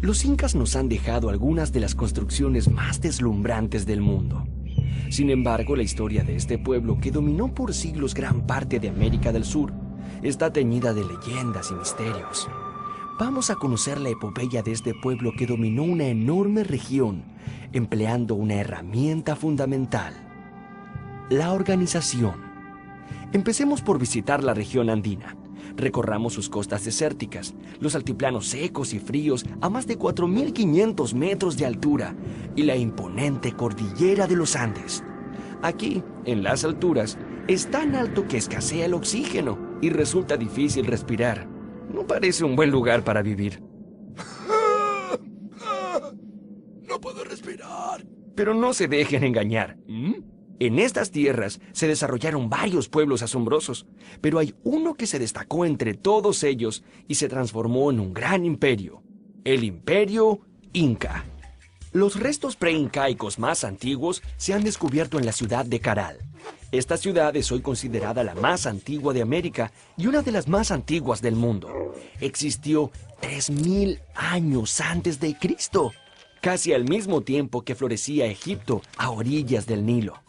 Los incas nos han dejado algunas de las construcciones más deslumbrantes del mundo. Sin embargo, la historia de este pueblo, que dominó por siglos gran parte de América del Sur, está teñida de leyendas y misterios. Vamos a conocer la epopeya de este pueblo que dominó una enorme región, empleando una herramienta fundamental: la organización. Empecemos por visitar la región andina. Recorramos sus costas desérticas, los altiplanos secos y fríos a más de 4.500 metros de altura y la imponente cordillera de los Andes. Aquí, en las alturas, es tan alto que escasea el oxígeno y resulta difícil respirar. No parece un buen lugar para vivir. No puedo respirar. Pero no se dejen engañar. En estas tierras se desarrollaron varios pueblos asombrosos, pero hay uno que se destacó entre todos ellos y se transformó en un gran imperio: el Imperio Inca. Los restos preincaicos más antiguos se han descubierto en la ciudad de Caral. Esta ciudad es hoy considerada la más antigua de América y una de las más antiguas del mundo. Existió 3.000 años antes de Cristo, casi al mismo tiempo que florecía Egipto a orillas del Nilo.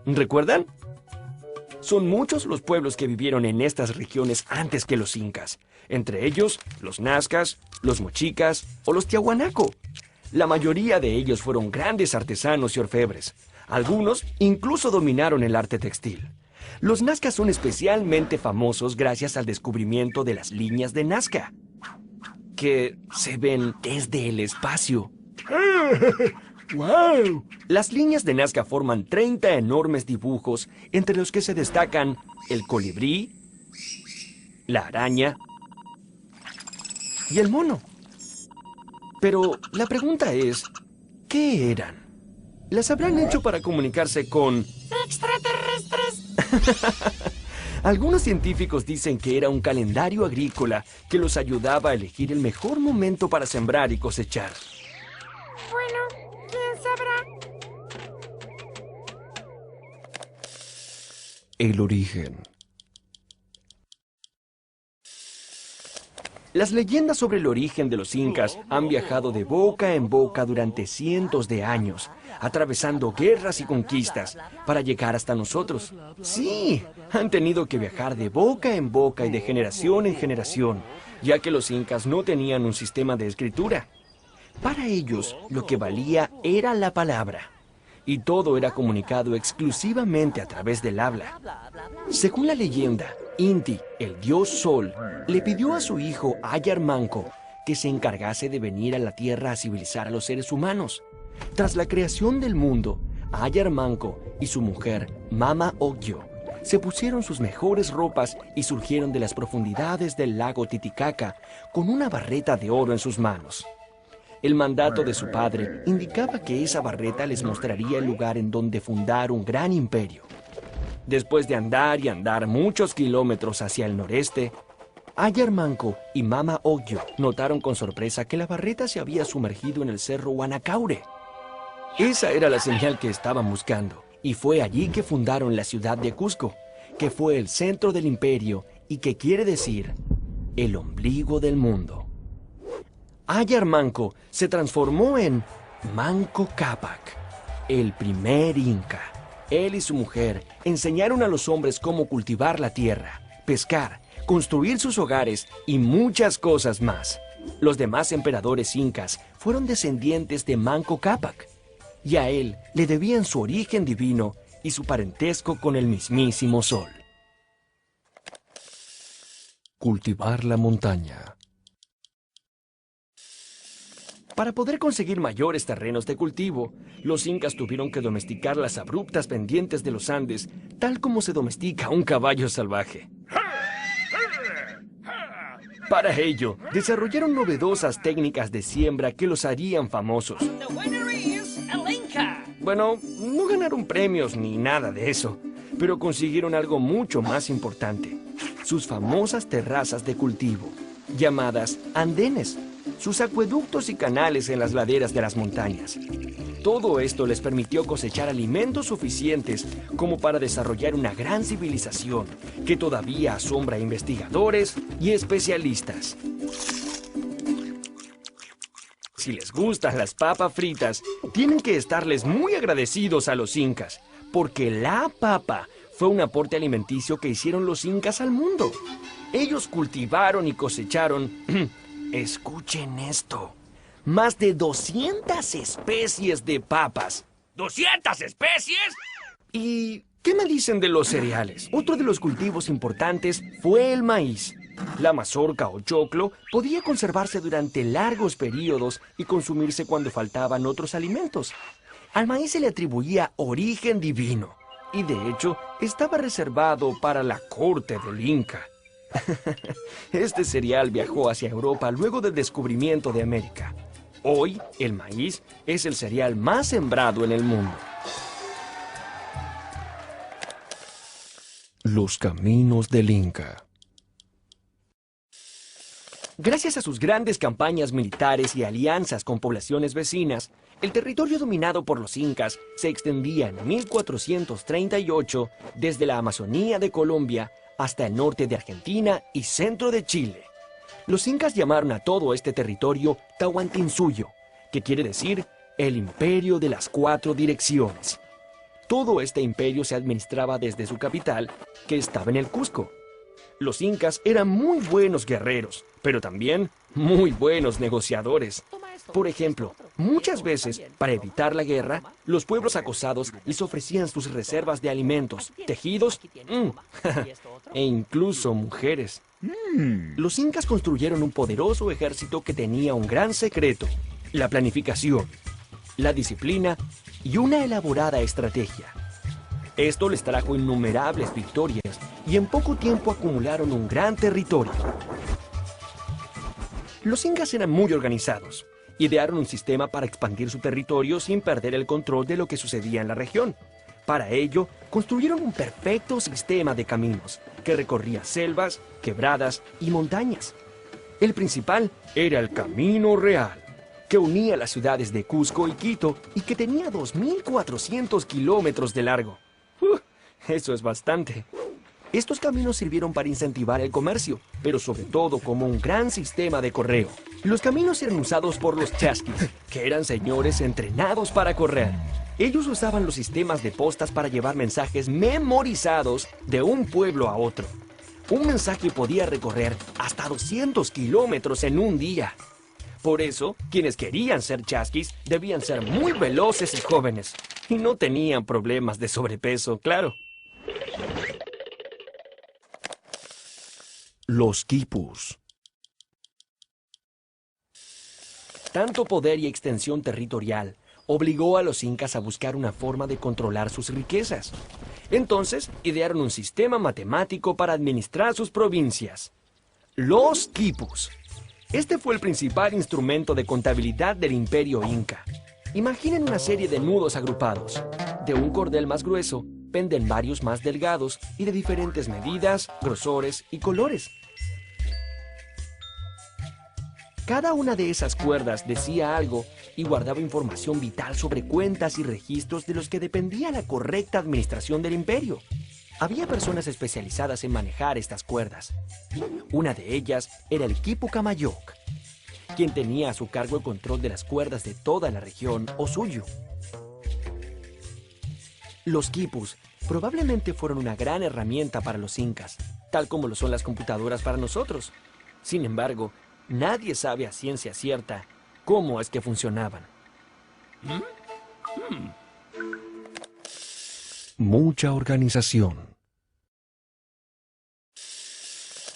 ¿Recuerdan? Son muchos los pueblos que vivieron en estas regiones antes que los incas, entre ellos los nazcas, los mochicas o los tiahuanaco. La mayoría de ellos fueron grandes artesanos y orfebres. Algunos incluso dominaron el arte textil. Los nazcas son especialmente famosos gracias al descubrimiento de las líneas de Nazca, que se ven desde el espacio. ¡Wow! Las líneas de Nazca forman 30 enormes dibujos, entre los que se destacan el colibrí, la araña y el mono. Pero la pregunta es, ¿qué eran? ¿Las habrán hecho para comunicarse con extraterrestres? Algunos científicos dicen que era un calendario agrícola que los ayudaba a elegir el mejor momento para sembrar y cosechar. Bueno, ¿quién sabrá? El origen. Las leyendas sobre el origen de los incas han viajado de boca en boca durante cientos de años, atravesando guerras y conquistas para llegar hasta nosotros. Sí, han tenido que viajar de boca en boca y de generación en generación, ya que los incas no tenían un sistema de escritura. Para ellos, lo que valía era la palabra, y todo era comunicado exclusivamente a través del habla. Según la leyenda, Inti, el dios Sol, le pidió a su hijo Ayar Manco que se encargase de venir a la Tierra a civilizar a los seres humanos. Tras la creación del mundo, Ayar Manco y su mujer, Mama Ocllo, se pusieron sus mejores ropas y surgieron de las profundidades del lago Titicaca con una barreta de oro en sus manos. El mandato de su padre indicaba que esa barreta les mostraría el lugar en donde fundar un gran imperio. Después de andar y andar muchos kilómetros hacia el noreste, Ayar Manco y Mama Ocllo notaron con sorpresa que la barreta se había sumergido en el cerro Huanacaure. Esa era la señal que estaban buscando, y fue allí que fundaron la ciudad de Cusco, que fue el centro del imperio y que quiere decir el ombligo del mundo. Ayar Manco se transformó en Manco Cápac, el primer inca. Él y su mujer enseñaron a los hombres cómo cultivar la tierra, pescar, construir sus hogares y muchas cosas más. Los demás emperadores incas fueron descendientes de Manco Cápac, y a él le debían su origen divino y su parentesco con el mismísimo Sol. Cultivar la montaña. Para poder conseguir mayores terrenos de cultivo, los incas tuvieron que domesticar las abruptas pendientes de los Andes, tal como se domestica un caballo salvaje. Para ello, desarrollaron novedosas técnicas de siembra que los harían famosos. Bueno, no ganaron premios ni nada de eso, pero consiguieron algo mucho más importante: sus famosas terrazas de cultivo, llamadas andenes, sus acueductos y canales en las laderas de las montañas. Todo esto les permitió cosechar alimentos suficientes como para desarrollar una gran civilización que todavía asombra a investigadores y especialistas. Si les gustan las papas fritas, tienen que estarles muy agradecidos a los incas, porque la papa fue un aporte alimenticio que hicieron los incas al mundo. Ellos cultivaron y cosecharon, escuchen esto, más de 200 especies de papas. ¿200 especies? ¿Y qué me dicen de los cereales? Otro de los cultivos importantes fue el maíz. La mazorca o choclo podía conservarse durante largos periodos y consumirse cuando faltaban otros alimentos. Al maíz se le atribuía origen divino y de hecho estaba reservado para la corte del Inca. Este cereal viajó hacia Europa luego del descubrimiento de América. Hoy, el maíz es el cereal más sembrado en el mundo. Los caminos del Inca. Gracias a sus grandes campañas militares y alianzas con poblaciones vecinas, el territorio dominado por los incas se extendía en 1438 desde la Amazonía de Colombia hasta el norte de Argentina y centro de Chile. Los incas llamaron a todo este territorio Tahuantinsuyo, que quiere decir el imperio de las 4 direcciones. Todo este imperio se administraba desde su capital, que estaba en el Cusco. Los incas eran muy buenos guerreros, pero también muy buenos negociadores. Por ejemplo, muchas veces, para evitar la guerra, los pueblos acosados les ofrecían sus reservas de alimentos, tejidos, e incluso mujeres. Los incas construyeron un poderoso ejército que tenía un gran secreto: la planificación, la disciplina y una elaborada estrategia. Esto les trajo innumerables victorias y en poco tiempo acumularon un gran territorio. Los incas eran muy organizados. Idearon un sistema para expandir su territorio sin perder el control de lo que sucedía en la región. Para ello, construyeron un perfecto sistema de caminos que recorría selvas, quebradas y montañas. El principal era el Camino Real, que unía las ciudades de Cusco y Quito y que tenía 2.400 kilómetros de largo. Eso es bastante. Estos caminos sirvieron para incentivar el comercio, pero sobre todo como un gran sistema de correo. Los caminos eran usados por los chasquis, que eran señores entrenados para correr. Ellos usaban los sistemas de postas para llevar mensajes memorizados de un pueblo a otro. Un mensaje podía recorrer hasta 200 kilómetros en un día. Por eso, quienes querían ser chasquis debían ser muy veloces y jóvenes. Y no tenían problemas de sobrepeso, claro. Los quipus. Tanto poder y extensión territorial obligó a los incas a buscar una forma de controlar sus riquezas. Entonces, idearon un sistema matemático para administrar sus provincias: los quipus. Este fue el principal instrumento de contabilidad del imperio inca. Imaginen una serie de nudos agrupados. De un cordel más grueso penden varios más delgados y de diferentes medidas, grosores y colores. Cada una de esas cuerdas decía algo y guardaba información vital sobre cuentas y registros de los que dependía la correcta administración del imperio. Había personas especializadas en manejar estas cuerdas. Una de ellas era el quipu Camayoc, quien tenía a su cargo el control de las cuerdas de toda la región o suyo. Los quipus probablemente fueron una gran herramienta para los incas, tal como lo son las computadoras para nosotros. Sin embargo, nadie sabe a ciencia cierta cómo es que funcionaban. Mucha organización.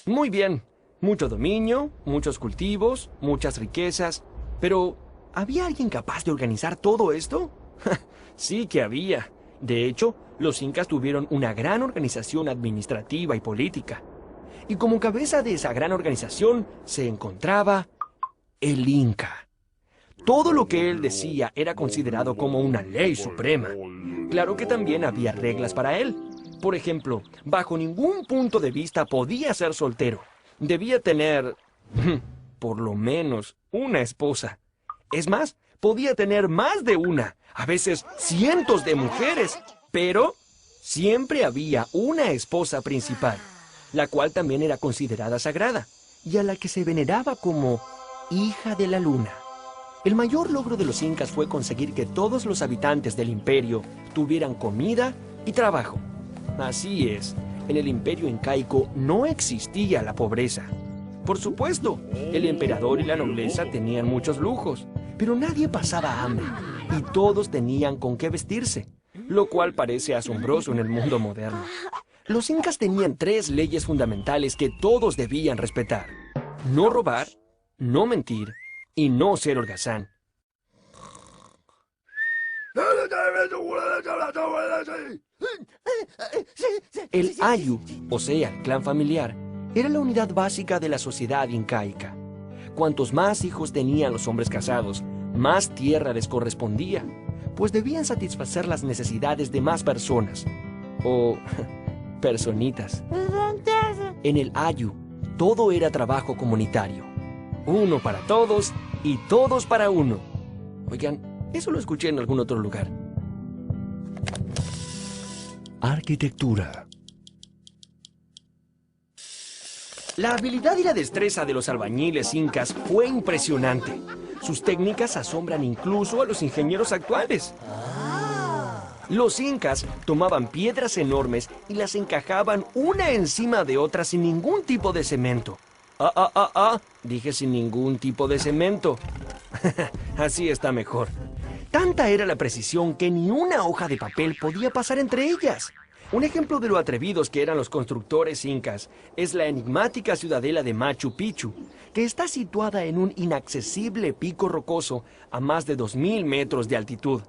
Muy bien, mucho dominio, muchos cultivos, muchas riquezas. Pero, ¿había alguien capaz de organizar todo esto? Sí que había. De hecho, los incas tuvieron una gran organización administrativa y política. Y como cabeza de esa gran organización se encontraba el Inca. Todo lo que él decía era considerado como una ley suprema. Claro que también había reglas para él. Por ejemplo, bajo ningún punto de vista podía ser soltero. Debía tener, por lo menos, una esposa. Es más, podía tener más de una, a veces cientos de mujeres. Pero siempre había una esposa principal, la cual también era considerada sagrada, y a la que se veneraba como hija de la luna. El mayor logro de los incas fue conseguir que todos los habitantes del imperio tuvieran comida y trabajo. Así es, en el imperio incaico no existía la pobreza. Por supuesto, el emperador y la nobleza tenían muchos lujos, pero nadie pasaba hambre y todos tenían con qué vestirse, lo cual parece asombroso en el mundo moderno. Los incas tenían 3 leyes fundamentales que todos debían respetar: no robar, no mentir y no ser holgazán. El ayu, o sea, el clan familiar, era la unidad básica de la sociedad incaica. Cuantos más hijos tenían los hombres casados, más tierra les correspondía, pues debían satisfacer las necesidades de más personas, o personitas. En el ayu, todo era trabajo comunitario. Uno para todos y todos para uno. Oigan, eso lo escuché en algún otro lugar. Arquitectura. La habilidad y la destreza de los albañiles incas fue impresionante. Sus técnicas asombran incluso a los ingenieros actuales. Los incas tomaban piedras enormes y las encajaban una encima de otra sin ningún tipo de cemento. Dije sin ningún tipo de cemento. Así está mejor. Tanta era la precisión que ni una hoja de papel podía pasar entre ellas. Un ejemplo de lo atrevidos que eran los constructores incas es la enigmática ciudadela de Machu Picchu, que está situada en un inaccesible pico rocoso a más de 2000 metros de altitud.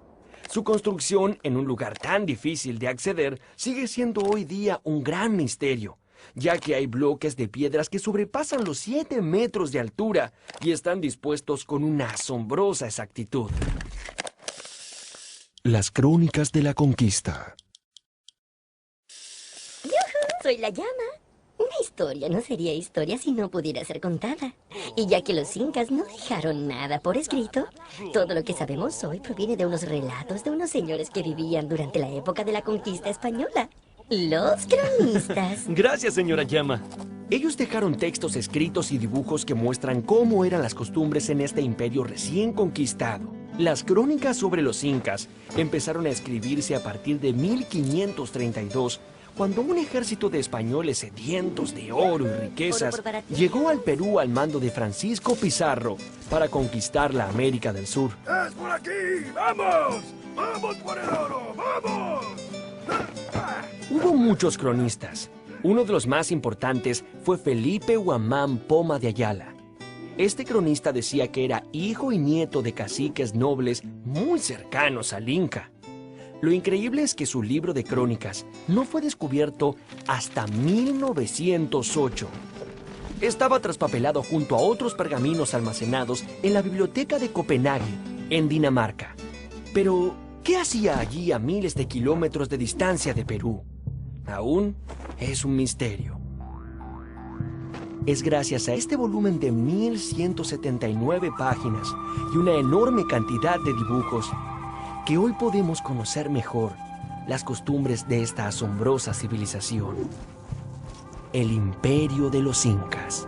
Su construcción en un lugar tan difícil de acceder sigue siendo hoy día un gran misterio, ya que hay bloques de piedras que sobrepasan los 7 metros de altura y están dispuestos con una asombrosa exactitud. Las crónicas de la conquista. Soy la llama. Una historia no sería historia si no pudiera ser contada. Y ya que los incas no dejaron nada por escrito, todo lo que sabemos hoy proviene de unos relatos de unos señores que vivían durante la época de la conquista española. Los cronistas. Gracias, señora Llama. Ellos dejaron textos escritos y dibujos que muestran cómo eran las costumbres en este imperio recién conquistado. Las crónicas sobre los incas empezaron a escribirse a partir de 1532, cuando un ejército de españoles sedientos de oro y riquezas llegó al Perú al mando de Francisco Pizarro para conquistar la América del Sur. ¡Es por aquí! ¡Vamos! ¡Vamos por el oro! ¡Vamos! Hubo muchos cronistas. Uno de los más importantes fue Felipe Huamán Poma de Ayala. Este cronista decía que era hijo y nieto de caciques nobles muy cercanos al Inca. Lo increíble es que su libro de crónicas no fue descubierto hasta 1908. Estaba traspapelado junto a otros pergaminos almacenados en la biblioteca de Copenhague, en Dinamarca. Pero, ¿qué hacía allí a miles de kilómetros de distancia de Perú? Aún es un misterio. Es gracias a este volumen de 1179 páginas y una enorme cantidad de dibujos que hoy podemos conocer mejor las costumbres de esta asombrosa civilización, el Imperio de los Incas.